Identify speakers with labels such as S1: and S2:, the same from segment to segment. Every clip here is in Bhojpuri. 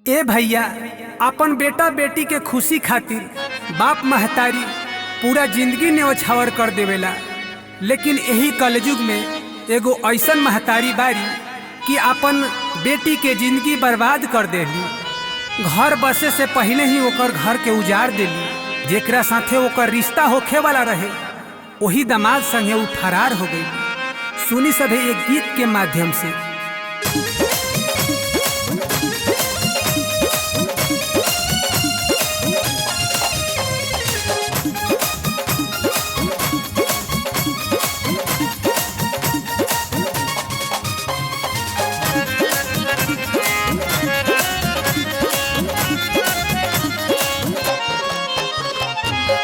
S1: ए भैया, अपन बेटा बेटी के खुशी खातिर बाप महतारी पूरा जिंदगी न्योछावर कर देवेला। लेकिन यही कलयुग में एगो ऐसन महतारी बारी कि अपन बेटी के जिंदगी बर्बाद कर देली। घर बसे से पहले ही ओकर घर के उजाड़ देली। जेकरा साथे ओकर रिश्ता होखे वाला रहे वही दामाद संगे उ फरार हो गई। सुनी सभे एक गीत के माध्यम से।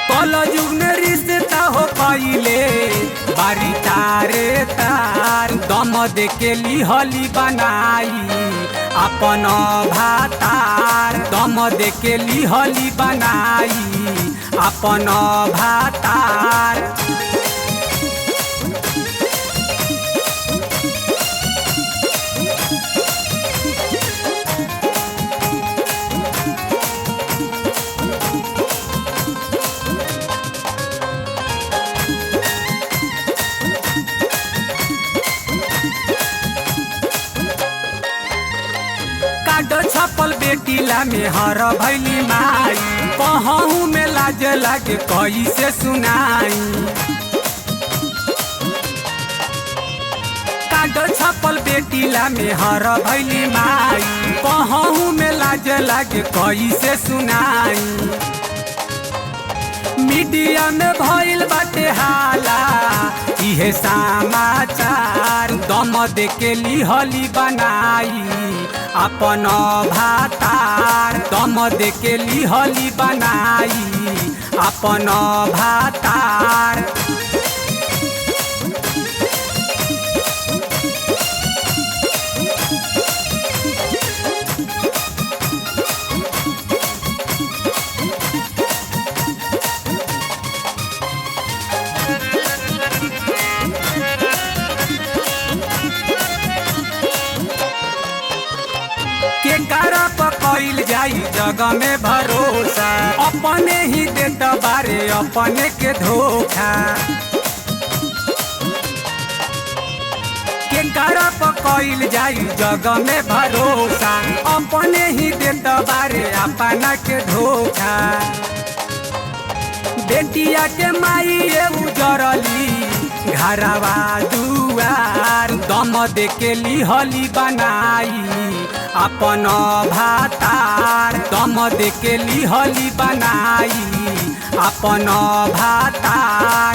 S1: कलयुग में रिश्ता हो पाइले बारी तारे तार, दम दे के लिहली बनाई अपन भातार। दम दे के लिहली बनाई अपन भातार। छपल बेटीला में हर भैली माई, कहूँ में लाज लागे कैसे सुनाई। कागज छपल बेटीला में हर भैली माई, कहूँ में लाज लागे कैसे सुनाई। मीडिया में भइल बाटे हाला इहे समाचार। दम दे के लिहली बनाई अपन भातार। दम दे के लिहली बनाई अपन भातार। कैल जाई जग में भरोसा, अपने ही देत बारे अपने के धोखा। के करप कैल जाई जग में भरोसा, अपने ही देत बारे अपना के धोखा। बेटिया के माई उजरली घरवा दुआर। दम दे के लिहली बनाई अपन भातार। दम दे के लिहली बनाई अपन भातार।